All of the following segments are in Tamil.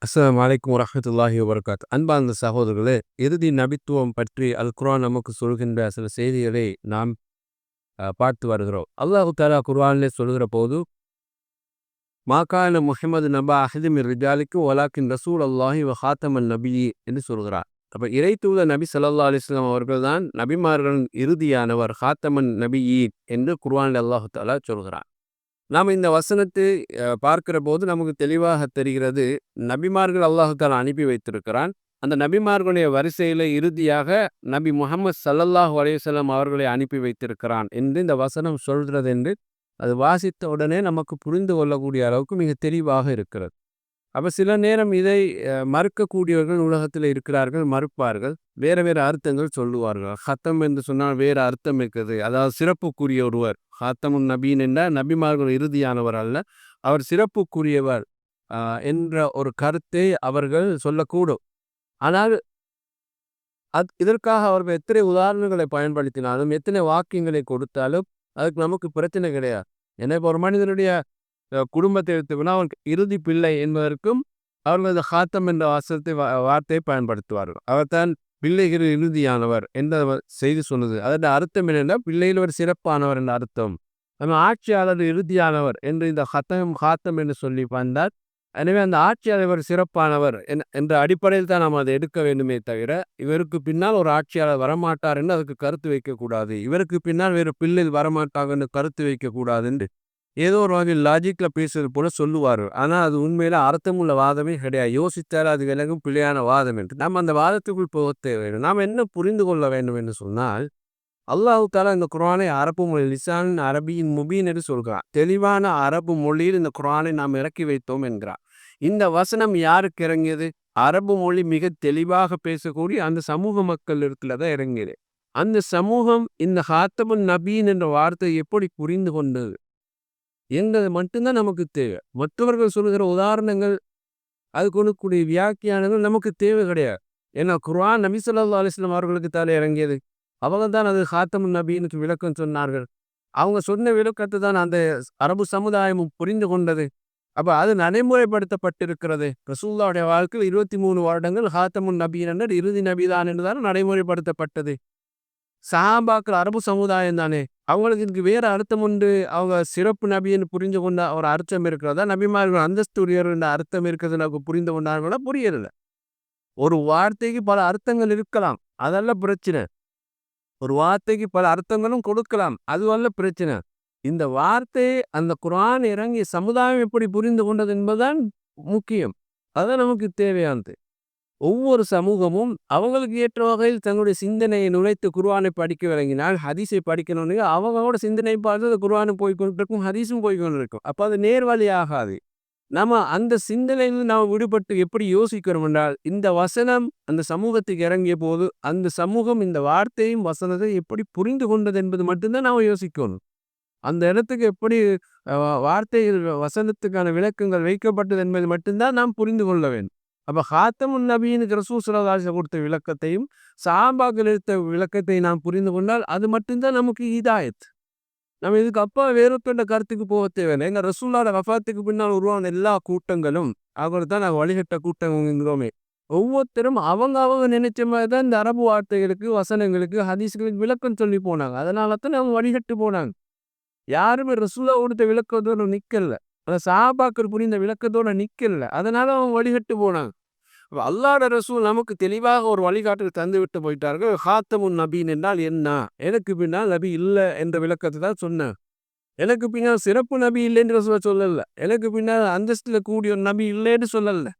அஸ்ஸலாமு அலைக்கும் வரஹ்மத்துல்லாஹி வபரகாத். அன்பார்ந்த சகோதரர்களே, இறுதி நபித்துவம் பற்றி அல் குர்ஆன் நமக்கு சொல்கின்ற சில செய்திகளை நாம் பார்த்து வருகிறோம். அல்லாஹு தஆலா குர்ஆனிலே சொல்கிற போது, "மா கான முஹம்மது நபா அஹதி மிர் ரிஜாலிக்கும் வலாக்கின் ரசூல் அல்லாஹி வ ஹாத்தமன் நபியி" என்று சொல்கிறார். அப்ப இறை தூதர் நபி ஸல்லல்லாஹு அலைஹி வஸல்லம் அவர்கள்தான் நபிமார்களின் இறுதியானவர், ஹாத்தமன் நபியீன் என்று குர்ஆனில் அல்லாஹு தஆலா சொல்கிறார். நாம் இந்த வசனத்தை பார்க்கிற போது நமக்கு தெளிவாக தெரிகிறது, நபிமார்கள் அல்லாஹு தஆலா அனுப்பி வைத்திருக்கிறான். அந்த நபிமார்களுடைய வரிசையில இறுதியாக நபி முஹம்மது ஸல்லல்லாஹு அலைஹி வஸல்லம் அவர்களை அனுப்பி வைத்திருக்கிறான் என்று இந்த வசனம் சொல்கிறது என்று அது வாசித்த உடனே நமக்கு புரிந்து கொள்ளக்கூடிய அளவுக்கு மிக தெளிவாக இருக்கிறது. அப்ப சில நேரம் இதை மறுக்கக்கூடியவர்கள் உலகத்தில் இருக்கிறார்கள், மறுப்பார்கள். வேறு வேறு அர்த்தங்கள் சொல்லுவார்கள். ஹத்தம் என்று சொன்னால் வேறு அர்த்தம் இருக்குது. அதாவது சிறப்புக்குரிய ஒருவர். ஹாத்தமுன் நபீன் என்றால் நபிமார்கள் இறுதியானவர் அல்ல, அவர் சிறப்புக்குரியவர் என்ற ஒரு கருத்தை அவர்கள் சொல்லக்கூடும். ஆனால் இதற்காக அவர்கள் எத்தனை உதாரணங்களை பயன்படுத்தினாலும், எத்தனை வாக்கியங்களை கொடுத்தாலும் அதுக்கு நமக்கு பிரச்சனை கிடையாது. ஏன்னா இப்போ ஒரு மனிதனுடைய குடும்பத்தை எடுத்துக்கொண்டா அவனுக்கு இறுதி பிள்ளை என்பதற்கும் அவர்கள் அந்த ஹாத்தம் என்ற வார்த்தையை பயன்படுத்துவார்கள். அவர்தான் பிள்ளைகள் இறுதியானவர் என்ற செய்தி சொன்னது. அதோட அர்த்தம் என்னென்னா, பிள்ளையில் ஒரு சிறப்பானவர் என்ற அர்த்தம். நம்ம ஆட்சியாளர் இறுதியானவர் என்று இந்த ஹாத்தம் என்று சொல்லி வந்தால், எனவே அந்த ஆட்சியாளர் ஒரு சிறப்பானவர் என்ற அடிப்படையில் தான் நாம் அதை எடுக்க வேண்டுமே தவிர, இவருக்கு பின்னால் ஒரு ஆட்சியாளர் வரமாட்டார் என்று அதுக்கு கருத்து வைக்கக்கூடாது. இவருக்கு பின்னால் வேறு பிள்ளைகள் வரமாட்டாங்க என்று கருத்து வைக்கக்கூடாது என்று ஏதோ ஒரு வகையில் லாஜிக்ல பேசுறது போல சொல்லுவார்கள். ஆனால் அது உண்மையில அர்த்தமுள்ள வாதமே கிடையாது. யோசித்தால் அது விலகும் பிழையான வாதம் என்று. நாம் அந்த வாதத்துக்குள் போக தேவையில்லை. நாம் என்ன புரிந்து கொள்ள வேண்டும் என்று சொன்னால், அல்லாஹு தஆலா இந்த குர்ஆனை அரபு மொழி லிசான் அரபியின் முபீன் என்று சொல்கிறார். தெளிவான அரபு மொழியில் இந்த குர்ஆனை நாம் இறக்கி வைத்தோம் என்கிறார். இந்த வசனம் யாருக்கு இறங்கியது? அரபு மொழி மிக தெளிவாக பேசக்கூடிய அந்த சமூக மக்கள் தான் இறங்கியது. அந்த சமூகம் இந்த ஹாத்தமுன் நபீன் என்ற வார்த்தையை எப்படி புரிந்து கொண்டது என்பது மட்டும்தான் நமக்கு தேவை. மற்றவர்கள் சொல்லுகிற உதாரணங்கள், அது கொடுக்கக்கூடிய வியாக்கியானங்கள் நமக்கு தேவை கிடையாது. ஏன்னா குர்ஆன் நபி ஸல்லல்லாஹு அலைஹி வஸல்லம் அவர்களுக்கு தானே இறங்கியது. அவங்க தான் அது ஹாத்தமுன் நபீனுக்கு விளக்கம் சொன்னார்கள். அவங்க சொன்ன விளக்கத்தை தான் அந்த அரபு சமுதாயமும் புரிந்து கொண்டது. அப்ப அது நடைமுறைப்படுத்தப்பட்டிருக்கிறது. ரசூலுல்லாஹுடைய வாழ்க்கையில் 23 வருடங்கள் ஹாத்தமுன் நபீன் என்ற இறுதி நபிதான் என்றுதான் நடைமுறைப்படுத்தப்பட்டது. சஹாபாக்கள் அரபு சமுதாயம் தானே, அவங்களுக்கு இதுக்கு வேற அர்த்தம் உண்டு. அவங்க சிறப்பு நபின்னு புரிந்து கொண்ட ஒரு அர்த்தம் இருக்கிறதா, நபிமார்கள் அந்தஸ்து உயர்வு என்ற அர்த்தம் இருக்கிறது நமக்கு புரிந்து கொண்டார்களா? புரியல. ஒரு வார்த்தைக்கு பல அர்த்தங்கள் இருக்கலாம், அதல்ல பிரச்சனை. ஒரு வார்த்தைக்கு பல அர்த்தங்களும் கொடுக்கலாம், அதுவல்ல பிரச்சனை. இந்த வார்த்தையை அந்த குர்ஆன் இறங்கிய சமுதாயம் எப்படி புரிந்து கொண்டது என்பதுதான் முக்கியம். அதுதான் நமக்கு தேவையானது. ஒவ்வொரு சமூகமும் அவங்களுக்கு ஏற்ற வகையில் தங்களுடைய சிந்தனையை நுழைத்து குர்ஆனை படிக்க விளங்கினால், ஹதீஸை படிக்கணும்னு அவங்களோட சிந்தனை பார்த்து குர்ஆனும் போய்கொண்டிருக்கும், ஹதீஸும் போய்கொண்டிருக்கும். அப்போ அது நேர்வழி ஆகாது. நம்ம அந்த சிந்தனையில் நாம் விடுபட்டு எப்படி யோசிக்கிறோம் என்றால், இந்த வசனம் அந்த சமூகத்துக்கு இறங்கிய போது அந்த சமூகம் இந்த வார்த்தையும் வசனத்தை எப்படி புரிந்து கொண்டது என்பது மட்டும்தான் நாம் யோசிக்கணும். அந்த இடத்துக்கு எப்படி வார்த்தைகள் வசனத்துக்கான விளக்கங்கள் வைக்கப்பட்டது என்பது மட்டும்தான் நாம் புரிந்து கொள்ள வேண்டும். அப்ப ஹாத்தமுன் நபியினுக்கு ரசூல் ஸல்லல்லாஹு அலைஹி வஸல்லம் கொடுத்த விளக்கத்தையும் சஹாபாக்கள் எடுத்த விளக்கத்தை நாம் புரிந்து கொண்டால் அது மட்டும்தான் நமக்கு ஹிதாயத். நம்ம இதுக்கு அப்பா வேறொருத்தண்ட கருத்துக்கு போக தேவையில்லை. எங்க ரசூலுல்லாஹ்வோட வஃபாத்துக்கு பின்னால் உருவான எல்லா கூட்டங்களும் அவர் தான் நாங்கள் வழிகட்ட கூட்டங்கிறோமே. ஒவ்வொருத்தரும் அவங்க நினைச்ச மாதிரி தான் இந்த அரபு வார்த்தைகளுக்கு, வசனங்களுக்கு, ஹதீஸ்களுக்கு விளக்கம் சொல்லி போனாங்க. அதனால தான் அவங்க வழிகட்டு போனாங்க. யாருமே ரசூலுல்லாஹ் கொடுத்த விளக்கத்தோட நிக்கல. அந்த சஹாபாக்கள் புரிந்த விளக்கத்தோட நிக்கல. அதனால அவங்க வழிகட்டு போனாங்க. அல்லாஹ்வுடைய ரசூல் நமக்கு தெளிவாக ஒரு வழிகாட்டல் தந்து விட்டு போயிட்டார்கள். ஹாத்தமுன் நபீன் என்றால் என்ன? எனக்கு பின்னால் நபி இல்லை என்ற விளக்கத்தை தான் சொன்னார். எனக்கு பின்னால் சிறப்பு நபி இல்லைன்னு ரசூல் சொல்லல. எனக்கு பின்னால் அந்தஸ்துல கூடிய ஒரு நபி இல்லைன்னு சொல்லல.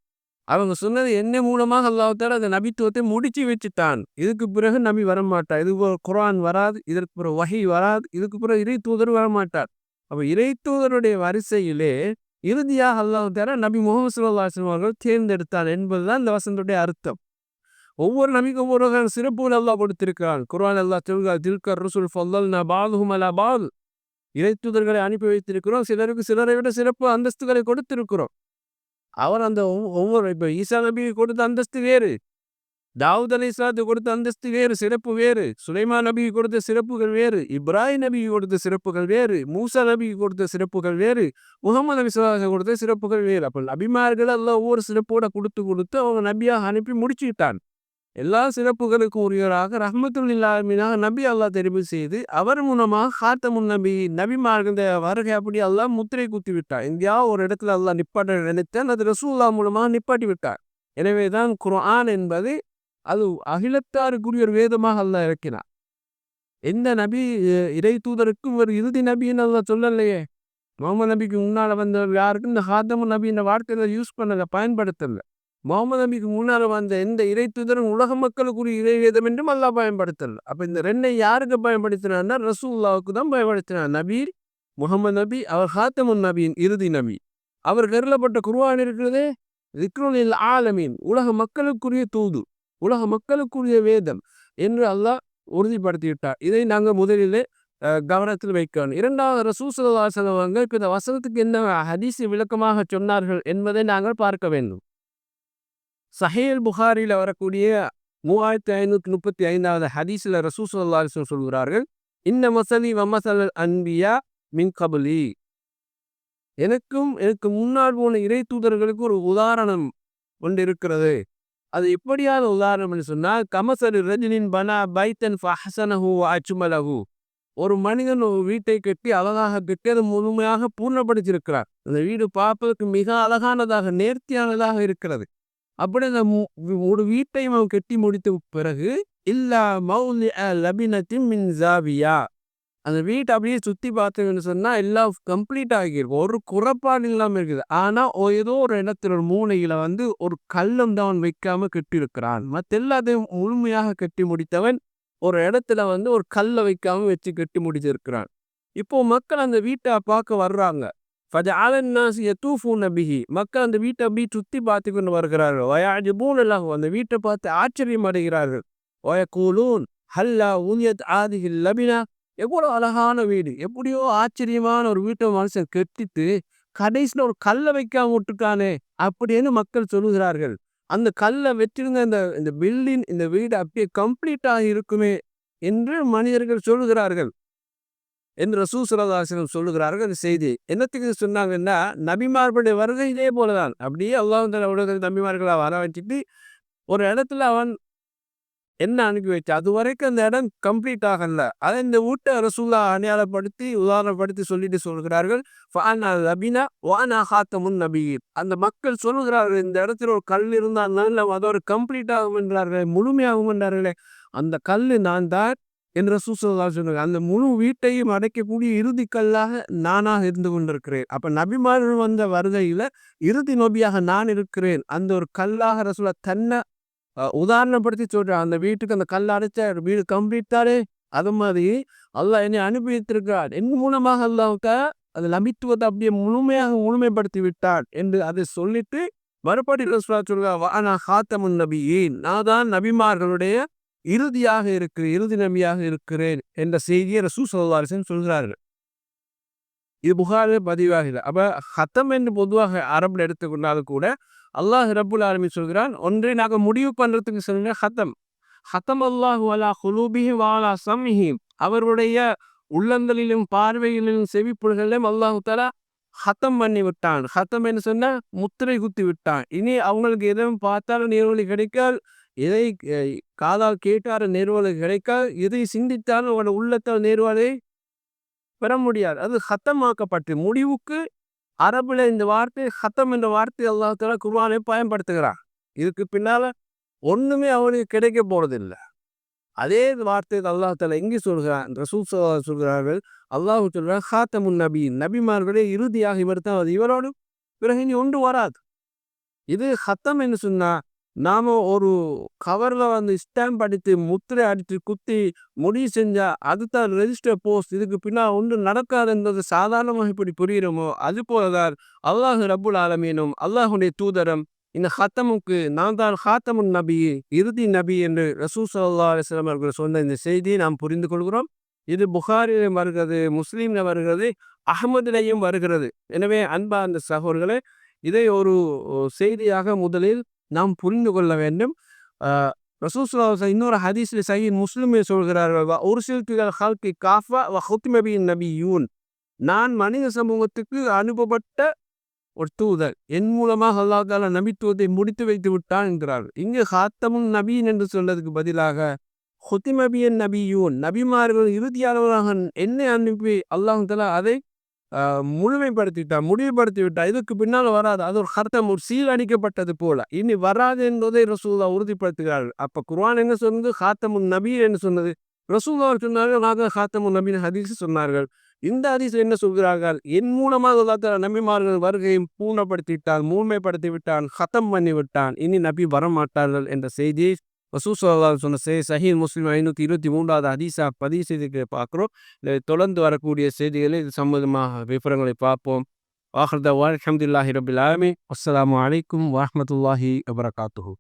அவங்க சொன்னது என்ன மூலமாக அல்லாஹ் தஆலா அந்த நபித்துவத்தை முடிச்சு வச்சுட்டான். இதுக்கு பிறகு நபி வரமாட்டார். இது குர்ஆன் வராது, இதற்கு பிறகு வஹி வராது, இதுக்கு பிறகு இறை தூதர் வரமாட்டார். அப்ப இறை தூதருடைய வரிசையிலே இறுதியாக அல்லாஹ் தஆலா நபி முஹம்மது ஸல்லல்லாஹு அலைஹி வஸல்லம் அவர்கள் தேர்ந்தெடுத்தார் என்பதுதான் இந்த வசனத்துடைய அர்த்தம். ஒவ்வொரு நபிக்கும் ஒவ்வொரு வகையான சிறப்புகள் அல்லாஹ் கொடுத்திருக்கிறான். குர்ஆன் அல்லாஹ் சொல்கிறார், தில்க ருசுல் ஃபல்லல்னா பஅதுஹும் அலா பஅத். இறை தூதர்களை அனுப்பி வைத்திருக்கிறோம், சிலருக்கு சிலரை விட சிறப்பு அந்தஸ்துகளை கொடுத்திருக்கிறோம். அவர் அந்த ஒவ்வொரு இப்ப ஈசா நபிக்கு கொடுத்த அந்தஸ்து வேறு, தாவூத் அலைஹிஸ்ஸலாத்துக்கு கொடுத்த அந்தஸ்து வேறு, சிறப்பு வேறு. சுலைமான் நபிக்கு கொடுத்த சிறப்புகள் வேறு. இப்ராஹிம் நபிக்கு கொடுத்த சிறப்புகள் வேறு. மூசா நபிக்கு கொடுத்த சிறப்புகள் வேறு. முகமது நபி ஸல்லல்லாஹு அலைஹி வஸல்லம் கொடுத்த சிறப்புகள் வேறு. அப்ப நபிமார்கள் அல்லாஹ் ஒவ்வொரு சிறப்போட கொடுத்து கொடுத்து அவங்க நபியாக அனுப்பி முடிச்சுட்டான். எல்லா சிறப்புகளுக்கும் உரியவராக ரஹ்மத்துல் லில் ஆலமீனாக நபி அல்லாஹ் தெரிவு செய்து அவர் மூலமாக ஹாத்தமுன் நபி நபிமார்கள் வருகை அப்படி அல்லாஹ் முத்திரை குத்தி விட்டார். எங்கேயாவது ஒரு இடத்துல அல்லாஹ் நிப்பாட்ட நினைத்தான், அது ரசூலுல்லாஹ் மூலமாக நிப்பாட்டி விட்டார். எனவேதான் குர்ஆன் என்பது அது அகிலத்தாருக்குரிய ஒரு வேதமாக அல்லாஹ் இறக்கினார். எந்த நபி இறை தூதருக்கும் ஒரு இறுதி நபின்னு அல்லாஹ் சொல்லலையே. முகமது நபிக்கு முன்னால வந்தவர் யாருக்கும் இந்த ஹாத்தமுன் நபி இந்த வார்த்தையில யூஸ் பண்ணல, பயன்படுத்தல. முகமது நபிக்கு முன்னால வந்த எந்த இறை தூதரும் உலக மக்களுக்குரிய இறை வேதம் என்றும் அல்லாஹ் பயன்படுத்தல. அப்ப இந்த ரெண்டை யாருக்கு பயன்படுத்தினார்னா ரசூலுல்லாஹ்வுக்கு தான் பயன்படுத்தினார். நபி முகமது நபி அவர் ஹாத்தமுன் நபியின் இறுதி நபி. அவர் கருளப்பட்ட குர்ஆன் இருக்கிறதே ஸிக்ருல் லில் ஆலமீன், உலக மக்களுக்குரிய தூது, உலக மக்களுக்குரிய வேதம் என்று அல்லாஹ் உறுதிப்படுத்திவிட்டார். இதை நாங்கள் முதலிலே கவனத்தில் வைக்கணும். இரண்டாவது ரசூல் ஸல்லல்லாஹு அலைஹி வஸல்லம் அவர்கள் இப்ப இந்த வசனத்துக்கு என்ன ஹதீஸ் விளக்கமாக சொன்னார்கள் என்பதை நாங்கள் பார்க்க வேண்டும். சஹீஹ் புகாரில வரக்கூடிய 3535வது ஹதீஸ்ல ரசூல் ஸல்லல்லாஹு அலைஹி வஸல்லம் சொல்கிறார்கள், இன்ன மஸலி வ மஸலல் அன்பியா மின் கப்லி. எனக்கும் எனக்கு முன்னால் போன இறை தூதர்களுக்கு ஒரு உதாரணம் ஒன்று இருக்கிறது. அது எப்படியான உதாரணம் என்று சொன்னால், கமஸலி ரஜுலின் பனா பைத்தன் ஃபஹஸனஹு வ அஜ்மலஹு. ஒரு மனிதன் ஒரு வீட்டை கட்டி அழகாக கட்டி அதை முழுமையாக பூர்ணப்படுத்தியிருக்கிறார். அந்த வீடு பார்ப்பதற்கு மிக அழகானதாக நேர்த்தியானதாக இருக்கிறது. அப்படி அந்த ஒரு வீட்டையும் அவன் கட்டி முடித்த பிறகு இல்லா மௌலிஅ லபினத்தின் மின் ஜாவியா, அந்த வீட்டை அப்படியே சுத்தி பார்த்தீங்கன்னு சொன்னா எல்லாம் கம்ப்ளீட் ஆகியிருக்கும், ஒரு குறைபாடு இல்லாம இருக்குது. ஆனா ஏதோ ஒரு இடத்துல ஒரு மூலையில வந்து ஒரு கல்லம் தான் அவன் வைக்காம கட்டியிருக்கிறான். மற்ற எல்லாத்தையும் முழுமையாக கட்டி முடித்தவன் ஒரு இடத்துல வந்து ஒரு கல்லை வைக்காம வச்சு கட்டி முடிச்சிருக்கிறான். இப்போ மக்கள் அந்த வீட்டை பார்க்க வர்றாங்க. ஃபஜஅல الناس يطوفون به. மக்கள் அந்த வீட்டை அப்படியே சுத்தி பார்த்து கொண்டு வருகிறார்கள். வயஅஜிபூன லஹு, அந்த வீட்டை பார்த்து ஆச்சரியம் அடைகிறார்கள். வயகூலூன் ஹல்லா உனியத் ஹாதிஹி லபினா. எவ்வளவு அழகான வீடு, எப்படியோ ஆச்சரியமான ஒரு வீட்டை மனுஷன் கட்டிட்டு கடைசியில் ஒரு கல்லை வைக்காம விட்டுட்டானே அப்படின்னு மக்கள் சொல்லுகிறார்கள். அந்த கல்லை வச்சிருந்த இந்த பில்டிங், இந்த வீடு அப்படியே கம்ப்ளீட்டாக இருக்குமே என்று மனிதர்கள் சொல்லுகிறார்கள் என்று ரசூல் ஸல்லல்லாஹு அலைஹி வஸல்லம் சொல்லுகிறார்கள். அந்த செய்தி என்னத்துக்கு சொன்னாங்கன்னா, நபிமார்களுடைய வருகை இதே போலதான். அப்படியே அல்லாஹ் உலகத்தில் நபிமார்களை வர வச்சுட்டு ஒரு இடத்துல அவன் என்ன அனுப்பி வச்சு அது வரைக்கும் அந்த இடம் கம்ப்ளீட் ஆகல. அதை இந்த வீட்டை ரசூலுல்லாஹ் அடையாளப்படுத்தி உதாரணப்படுத்தி சொல்லிட்டு சொல்கிறார்கள், ஃபஅனா லபினா வ அனா ஹாத்தமுன் நபியீன். அந்த மக்கள் சொல்லுகிறார்கள், இந்த இடத்துல ஒரு கல் இருந்தால் நல்ல அதோட கம்ப்ளீட் ஆகும் என்றார்களே, முழுமையாகும் என்றார்களே, அந்த கல் நான் தான் என்று ரசூல் ஸல்லல்லாஹு அலைஹி வஸல்லம் சொன்னாங்க. அந்த முழு வீட்டையும் அடைக்கக்கூடிய இறுதி கல்லாக நானாக இருந்து கொண்டிருக்கிறேன். அப்ப நபிமார்கள் வந்த வருகையில இறுதி நபியாக நான் இருக்கிறேன். அந்த ஒரு கல்லாக ரசூலுல்லாஹ் தன்னை உதாரணப்படுத்தி சொல்றான். அந்த வீட்டுக்கு அந்த கல் அடைச்ச வீடு கம்ப்ளீட் தானே, அது மாதிரி அல்லாஹ் என்னை அனுப்பி வைத்திருக்கிறார். என் மூலமாக அல்லாஹ்வுக்கு அது நபித்துவத்தை அப்படியே முழுமைப்படுத்தி விட்டார் என்று அதை சொல்லிட்டு மறுபடி ரசூலுல்லாஹ் சொல்றார், வ அனா ஹாத்தமுன் நபியீன், நான் தான் நபிமார்களுடைய இறுதியாக இருக்கிறேன், இறுதி நபியாக இருக்கிறேன் என்ற செய்தியை ரசூல் ஸல்லல்லாஹு அலைஹி வஸல்லம் சொல்கிறார்கள். இது புகாரில் பதிவாகிறது. அப்ப ஹத்தம் என்று பொதுவாக அரபுல எடுத்துக்கொண்டாலும் கூட அல்லாஹ் ரப்புல் ஆலமீன் சொல்கிறான், ஒன்றை நாங்கள் முடிவு பண்றதுக்கு சொல்லுங்க ஹத்தம். ஹத்தம் அல்லாஹு அலா குலூபிஹிம் வ அலா சம்இஹிம். அவர்களுடைய உள்ளங்களிலும் பார்வைகளிலும் செவிப்புகளிலும் அல்லாஹு தஆலா ஹத்தம் பண்ணி விட்டான். ஹத்தம் என்று சொன்னா முத்திரை குத்தி விட்டான். இனி அவங்களுக்கு எதுவும் பார்த்தாலும் நேர்வழி கிடைக்காது, எதை காதால் கேட்டாலும் நேர்வழி கிடைக்காது, எதை சிந்தித்தாலும் அவனோட உள்ளத்தால் நேர்வழியை பெற முடியாது. அது ஹத்தமாக்கப்பட்டு முடிவுக்கு அரபுல இந்த வார்த்தை ஹத்தம் என்ற வார்த்தை அல்லாஹ் தஆலா குர்ஆனை பயன்படுத்துகிறான். இதுக்கு பின்னால ஒண்ணுமே அவனுக்கு கிடைக்க போறதில்லை. அதே வார்த்தை அல்லாஹ் தஆலா எங்கே சொல்கிறான், ரசூல் ஸல்லல்லாஹு அலைஹி வஸல்லம் சொல்கிறார்கள், அல்லாஹ் சொல்றான் ஹாத்தமுன் நபியீன், நபிமார்களே இறுதியாக இவர் தான், அது இவரோடு பிறகு இனி ஒன்று வராது. இது ஹத்தம் என்று சொன்னா நாம ஒரு கவர்ல வந்து ஸ்டாம்ப் அடித்து முத்திரை அடித்து குத்தி முடிவு செஞ்சா அதுதான் ரெஜிஸ்டர் போஸ்ட். இதுக்கு பின்னால் ஒன்று நடக்காது என்பது சாதாரணமாக இப்படி புரிகிறோமோ, அது போலதான் அல்லாஹ் ரப்புல் ஆலமீனும் அல்லாஹுடைய தூதரம் இந்த ஹத்தமுக்கு நான் தான் ஹாத்தமுன் நபி, இறுதி நபி என்று ரசூல் ஸல்லல்லாஹு அலைஹி வஸல்லம் அவர்கள் சொன்ன இந்த செய்தியை நாம் புரிந்து கொள்கிறோம். இது புகாரிலும் வருகிறது, முஸ்லீம்ல வருகிறது, அஹ்மதிலையும் வருகிறது. எனவே அன்பார்ந்த சகோதரர்களே, இதை ஒரு செய்தியாக முதலில் நாம் புரிந்து கொள்ள வேண்டும். ரசூல் ஸல்லல்லாஹு அலைஹி வஸல்லம் இன்னொரு ஹதீஸ்ல சஹீஹ் முஸ்லிமில் சொல்கிறார்கள், உர்சில்து இலல் ஹல்கி காஃபா வ குத்திம பின் நபிய்யூன். நான் மனித சமூகத்துக்கு அனுப்பப்பட்ட ஒரு தூதர். என் மூலமாக அல்லாஹ் தஆலா நபித்துவத்தை முடித்து வைத்து விட்டான் என்கிறார்கள். இங்கு ஹாத்தமுன் நபியின் என்று சொன்னதுக்கு பதிலாக குத்திம பின் நபிய்யூன், நபிமார்கள் இறுதியானவராக என்னை அனுப்பி அல்லாஹ் தஆலா அதை முழுமைப்படுத்திவிட்டார், முடிவுபடுத்தி விட்டார். இதுக்கு பின்னால் வராது. அது ஒரு ஹர்த்தம், ஒரு சீல் அடிக்கப்பட்டது போல இனி வராது என்பதை ரசூலுல்லாஹ் உறுதிப்படுத்துகிறார்கள். அப்ப குர்ஆன் என்ன சொன்னது? ஹாத்தமுன் நபி என்று சொன்னது. ரசூலுல்லாஹ் சொன்னார்கள், நாங்கள் ஹாத்தமுன் நபியின் ஹதீஸ் சொன்னார்கள். இந்த ஹதீஸ் என்ன சொல்கிறார்கள்? என் மூலமாக அல்லாஹ் தஆலா நபிமார்கள் வருகையை பூர்ணப்படுத்தி விட்டான், முழுமைப்படுத்தி விட்டான், ஹத்தம் பண்ணி விட்டான், இனி நபி வரமாட்டார்கள் என்ற செய்தியை ரசூல் ஸல்லல்லாஹு அலைஹி வஸல்லம் சொன்ன சஹீஹ் முஸ்லிம் 523வது ஹதீஸா பதிவு செய்திருக்கிறதை பார்க்கிறோம். இதை தொடர்ந்து வரக்கூடிய செய்திகளில் இது சம்பந்தமாக விவரங்களை பார்ப்போம். ஆஹிர் தஅவானா அல்ஹம்துலில்லாஹி ரப்பில் ஆலமீன். அஸ்ஸலாமு அலைக்கும் வரஹ்மத்துல்லாஹி வபரகாத்துஹு.